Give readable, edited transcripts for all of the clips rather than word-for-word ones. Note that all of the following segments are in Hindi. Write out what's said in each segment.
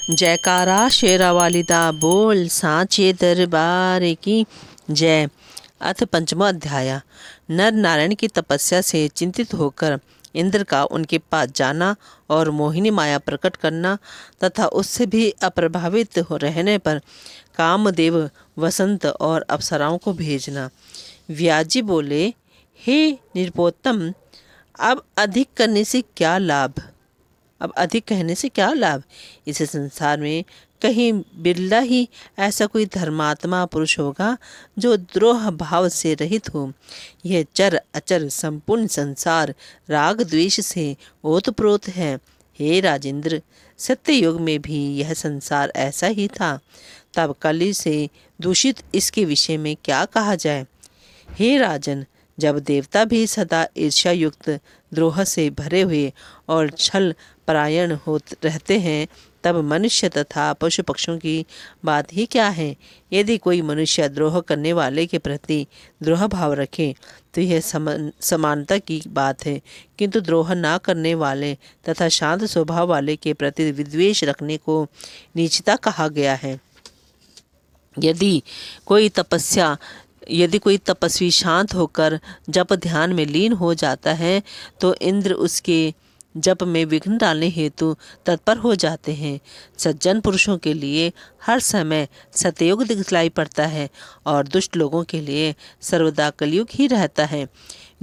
जयकारा शेरा वालिदा बोल सांचे दरबार की जय। अथ पंचमा अध्याय। नर नारायण की तपस्या से चिंतित होकर इंद्र का उनके पास जाना और मोहिनी माया प्रकट करना तथा उससे भी अप्रभावित हो रहने पर कामदेव, वसंत और अप्सराओं को भेजना। व्याजी बोले, हे निरुपोत्तम, अब अधिक कहने से क्या लाभ। इस संसार में कहीं बिरला ही ऐसा कोई धर्मात्मा पुरुष होगा जो द्रोह भाव से रहित हो। यह चर अचर संपूर्ण संसार राग द्वेष से ओतप्रोत है। हे राजेंद्र, सत्य युग में भी यह संसार ऐसा ही था, तब कली से दूषित इसके विषय में क्या कहा जाए। हे राजन, जब देवता भी सदा ईर्ष्या युक्त द्रोह से भरे हुए और छल परायण हो रहते हैं, तब मनुष्य तथा पशु पक्षियों की बात ही क्या है। यदि कोई मनुष्य द्रोह करने वाले के प्रति द्रोह भाव रखे तो यह समानता की बात है, किंतु द्रोह ना करने वाले तथा शांत स्वभाव वाले के प्रति विद्वेष रखने को नीचता कहा गया है। यदि कोई तपस्वी शांत होकर जप ध्यान में लीन हो जाता है तो इंद्र उसके जप में विघ्न डालने हेतु तत्पर हो जाते हैं। सज्जन पुरुषों के लिए हर समय सतयुग दिखलाई पड़ता है और दुष्ट लोगों के लिए सर्वदा कलयुग ही रहता है।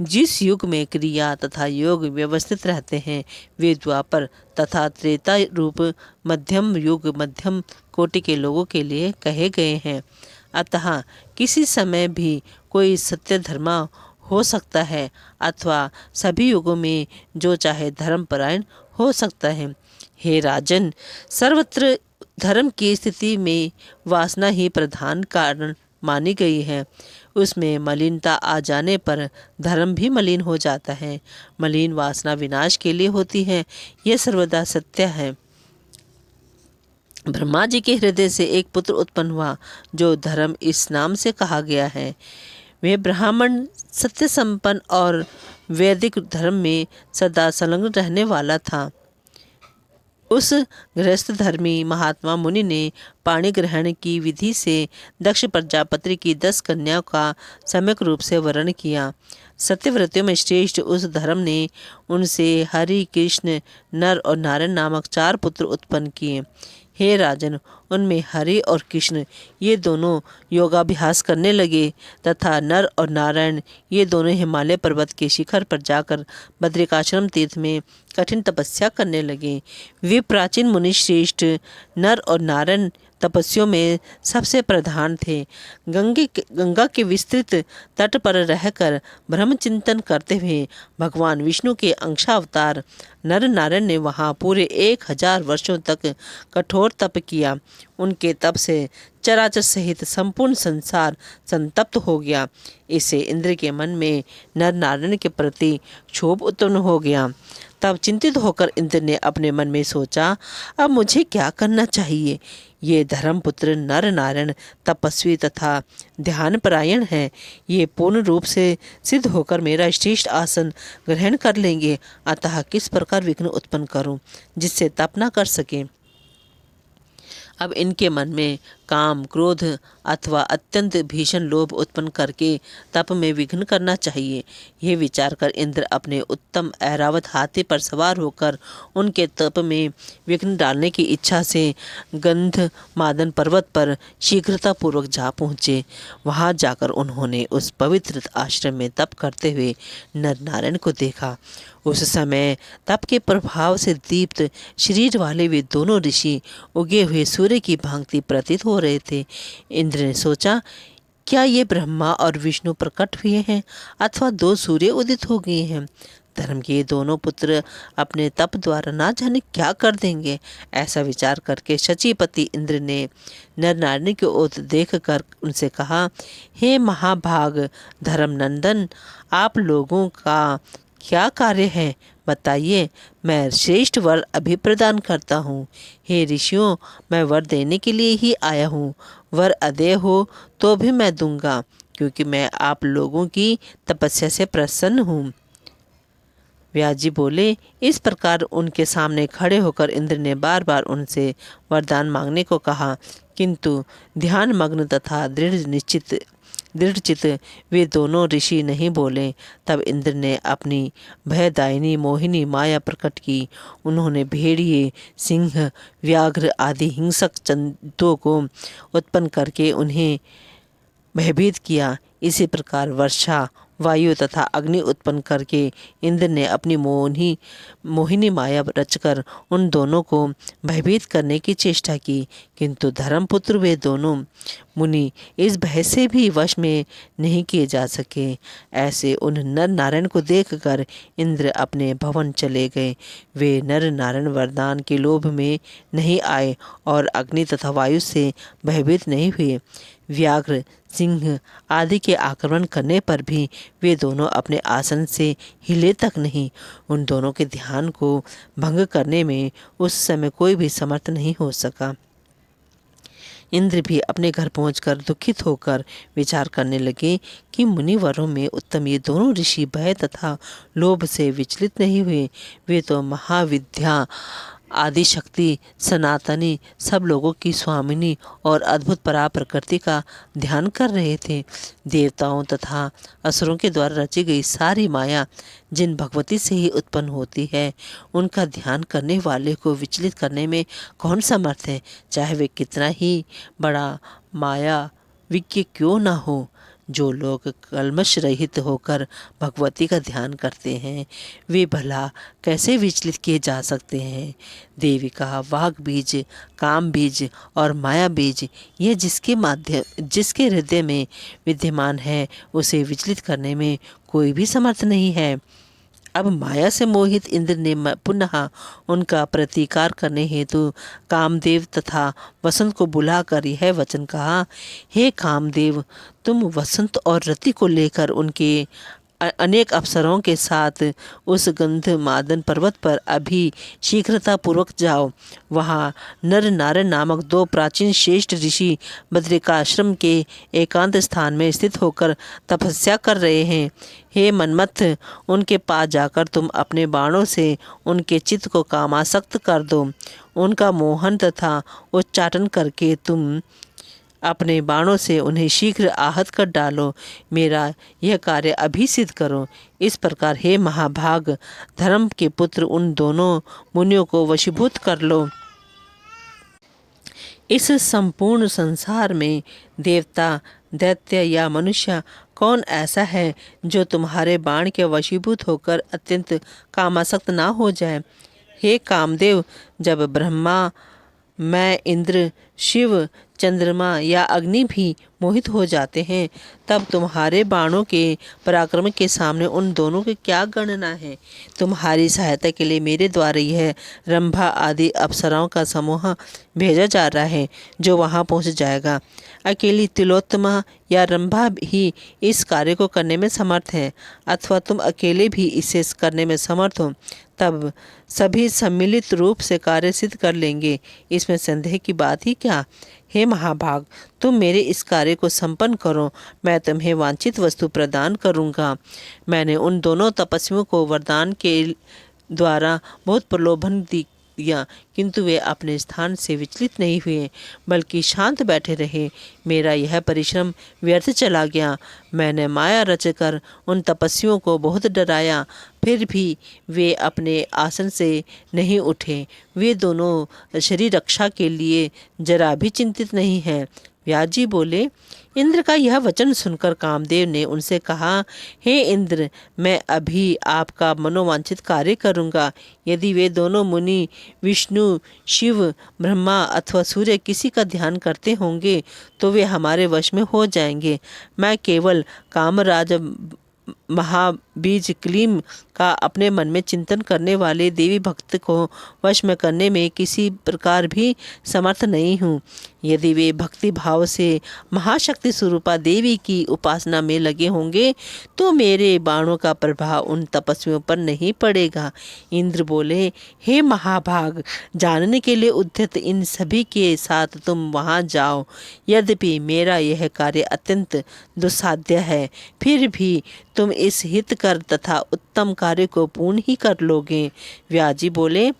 जिस युग में क्रिया तथा योग व्यवस्थित रहते हैं वे द्वापर तथा त्रेता रूप मध्यम युग मध्यम कोटि के लोगों के लिए कहे गए हैं। अतः किसी समय भी कोई सत्य धर्मा हो सकता है अथवा सभी युगों में जो चाहे धर्मपरायण हो सकता है। हे राजन, सर्वत्र धर्म की स्थिति में वासना ही प्रधान कारण मानी गई है। उसमें मलिनता आ जाने पर धर्म भी मलिन हो जाता है। मलिन वासना विनाश के लिए होती है, यह सर्वदा सत्य है। ब्रह्मा जी के हृदय से एक पुत्र उत्पन्न हुआ जो धर्म इस नाम से कहा गया है। वे ब्राह्मण सत्य संपन्न और वैदिक धर्म में सदा संलग्न रहने वाला था। उस गृहस्थ धर्मी महात्मा मुनि ने पाणी ग्रहण की विधि से दक्ष प्रजापति की 10 कन्याओं का सम्यक रूप से वर्णन किया। सत्यव्रतियों में श्रेष्ठ उस धर्म ने उनसे हरि, कृष्ण, नर और नारायण नामक 4 पुत्र उत्पन्न किए। हे राजन, उनमें हरि और कृष्ण ये दोनों योगाभ्यास करने लगे तथा नर और नारायण ये दोनों हिमालय पर्वत के शिखर पर जाकर बद्रिकाश्रम तीर्थ में कठिन तपस्या करने लगे। वे प्राचीन मुनि श्रेष्ठ नर और नारायण तपस्वियों में सबसे प्रधान थे। गंगा के विस्तृत तट पर रहकर ब्रह्म चिंतन करते हुए भगवान विष्णु के अंशावतार नर नारायण ने वहाँ पूरे 1000 वर्षों तक कठोर तप किया। उनके तप से चराचर सहित संपूर्ण संसार संतप्त हो गया। इससे इंद्र के मन में नर नारायण के प्रति क्षोभ उत्पन्न हो गया। तब चिंतित होकर इंद्र ने अपने मन में सोचा, अब मुझे क्या करना चाहिए। ये धर्मपुत्र नर नारायण तपस्वी तथा ध्यानपरायण हैं। ये पूर्ण रूप से सिद्ध होकर मेरा श्रेष्ठ आसन ग्रहण कर लेंगे। अतः किस प्रकार विघ्न उत्पन्न करूं जिससे तप न कर सके। अब इनके मन में काम, क्रोध अथवा अत्यंत भीषण लोभ उत्पन्न करके तप में विघ्न करना चाहिए। यह विचार कर इंद्र अपने उत्तम ऐरावत हाथी पर सवार होकर उनके तप में विघ्न डालने की इच्छा से गंधमादन पर्वत पर शीघ्रता पूर्वक जा पहुँचे। वहां जाकर उन्होंने उस पवित्र आश्रम में तप करते हुए नर नारायण को देखा। उस समय तप के प्रभाव से दीप्त शरीर वाले वे दोनों ऋषि उगे हुए सूर्य की भांति प्रतीत हो रहे थे। इंद्र ने सोचा, क्या ये ब्रह्मा और विष्णु प्रकट हुए हैं अथवा 2 सूर्य उदित हो गए हैं। धर्म के ये दोनों पुत्र अपने तप द्वारा ना जाने क्या कर देंगे। ऐसा विचार करके शचीपति इंद्र ने नर नारायण की ओर देख कर उनसे कहा, हे महाभाग धर्मनंदन, आप लोगों का क्या कार्य है, बताइए। मैं श्रेष्ठ वर अभी प्रदान करता हूँ। हे ऋषियों, मैं वर देने के लिए ही आया हूँ। वर अदेय हो तो भी मैं दूंगा, क्योंकि मैं आप लोगों की तपस्या से प्रसन्न हूँ। व्यास जी बोले, इस प्रकार उनके सामने खड़े होकर इंद्र ने बार बार उनसे वरदान मांगने को कहा, किंतु ध्यान मग्न तथा दृढ़चित वे दोनों ऋषि नहीं बोले। तब इंद्र ने अपनी भयदायिनी मोहिनी माया प्रकट की। उन्होंने भेड़िए, सिंह, व्याघ्र आदि हिंसक जंतुओं को उत्पन्न करके उन्हें भयभीत किया। इसी प्रकार वर्षा, वायु तथा अग्नि उत्पन्न करके इंद्र ने अपनी मोहिनी माया रचकर उन दोनों को भयभीत करने की चेष्टा की, किंतु धर्मपुत्र वे दोनों मुनि इस भय से भी वश में नहीं किए जा सके। ऐसे उन नर नारायण को देखकर इंद्र अपने भवन चले गए। वे नर नारायण वरदान के लोभ में नहीं आए और अग्नि तथा वायु से भयभीत नहीं हुए। व्याघ्र, सिंह आदि के आक्रमण करने पर भी वे दोनों अपने आसन से हिले तक नहीं। उन दोनों के ध्यान को भंग करने में उस समय कोई भी समर्थ नहीं हो सका। इंद्र भी अपने घर पहुंचकर दुखित होकर विचार करने लगे कि मुनिवरों में उत्तम ये दोनों ऋषि भय तथा लोभ से विचलित नहीं हुए। वे तो महाविद्या, आदि शक्ति, सनातनी, सब लोगों की स्वामिनी और अद्भुत परा प्रकृति का ध्यान कर रहे थे। देवताओं तथा असुरों के द्वारा रची गई सारी माया जिन भगवती से ही उत्पन्न होती है, उनका ध्यान करने वाले को विचलित करने में कौन समर्थ है, चाहे वे कितना ही बड़ा माया विज्ञ क्यों न हो। जो लोग कल्मश रहित होकर भगवती का ध्यान करते हैं, वे भला कैसे विचलित किए जा सकते हैं। देवी का वाग बीज, काम बीज और माया बीज, यह जिसके हृदय में विद्यमान है, उसे विचलित करने में कोई भी समर्थ नहीं है। अब माया से मोहित इंद्र ने पुनः उनका प्रतिकार करने हेतु कामदेव तथा वसंत को बुलाकर यह वचन कहा, हे कामदेव, तुम वसंत और रति को लेकर उनके अनेक अप्सरों के साथ उस गंधमादन पर्वत पर अभी शीघ्रता पूर्वक जाओ। वहाँ नर नारायण नामक दो प्राचीन श्रेष्ठ ऋषि बद्रिकाश्रम के एकांत स्थान में स्थित होकर तपस्या कर रहे हैं। हे मनमथ, उनके पास जाकर तुम अपने बाणों से उनके चित्त को कामासक्त कर दो। उनका मोहन तथा उच्चाटन करके तुम अपने बाणों से उन्हें शीघ्र आहत कर डालो। मेरा यह कार्य अभी सिद्ध करो। इस प्रकार हे महाभाग, धर्म के पुत्र, उन दोनों मुनियों को वशीभूत कर लो। इस संपूर्ण संसार में देवता, दैत्य या मनुष्य कौन ऐसा है जो तुम्हारे बाण के वशीभूत होकर अत्यंत कामासक्त ना हो जाए। हे कामदेव, जब ब्रह्मा, मैं, इंद्र, शिव, चंद्रमा या अग्नि भी मोहित हो जाते हैं, तब तुम्हारे बाणों के पराक्रम के सामने उन दोनों की क्या गणना है। तुम्हारी सहायता के लिए मेरे द्वारा यह रंभा आदि अप्सराओं का समूह भेजा जा रहा है, जो वहां पहुंच जाएगा। अकेली तिलोत्तमा या रंभा ही इस कार्य को करने में समर्थ है, अथवा तुम अकेले भी इसे करने में समर्थ हो, तब सभी सम्मिलित रूप से कार्य सिद्ध कर लेंगे। इसमें संदेह की बात ही क्या। हे महाभाग, तुम मेरे इस कार्य को संपन्न करो, मैं तुम्हें वांछित वस्तु प्रदान करूँगा। मैंने उन दोनों तपस्वियों को वरदान के द्वारा बहुत प्रलोभन दिया, किंतु वे अपने स्थान से विचलित नहीं हुए, बल्कि शांत बैठे रहे। मेरा यह परिश्रम व्यर्थ चला गया। मैंने माया रचकर उन तपस्वियों को बहुत डराया, फिर भी वे अपने आसन से नहीं उठे। वे दोनों शरीर रक्षा के लिए जरा भी चिंतित नहीं हैं। व्यास जी बोले, इंद्र का यह वचन सुनकर कामदेव ने उनसे कहा, हे इंद्र, मैं अभी आपका मनोवांछित कार्य करूँगा। यदि वे दोनों मुनि विष्णु, शिव, ब्रह्मा अथवा सूर्य किसी का ध्यान करते होंगे, तो वे हमारे वश में हो जाएंगे। मैं केवल कामराज महाबीज क्लीम का अपने मन में चिंतन करने वाले देवी भक्त को वश में करने में किसी प्रकार भी समर्थ नहीं हूँ। यदि वे भक्ति भाव से महाशक्ति स्वरूपा देवी की उपासना में लगे होंगे, तो मेरे बाणों का प्रभाव उन तपस्वियों पर नहीं पड़ेगा। इंद्र बोले, हे महाभाग, जानने के लिए उद्यत इन सभी के साथ तुम वहाँ जाओ। यद्यपि मेरा यह कार्य अत्यंत दुस्साध्य है, फिर भी तुम इस हित कर तथा उत्तम कार्य को पूर्ण ही कर लोगे। व्यास जी बोले,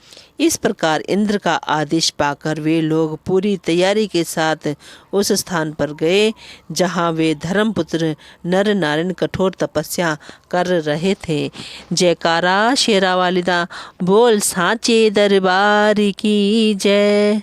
इस प्रकार इंद्र का आदेश पाकर वे लोग पूरी तैयारी के साथ उस स्थान पर गए जहाँ वे धर्मपुत्र नर नारायण कठोर तपस्या कर रहे थे। जयकारा शेरा वालिदा बोल साचे दरबार की जय।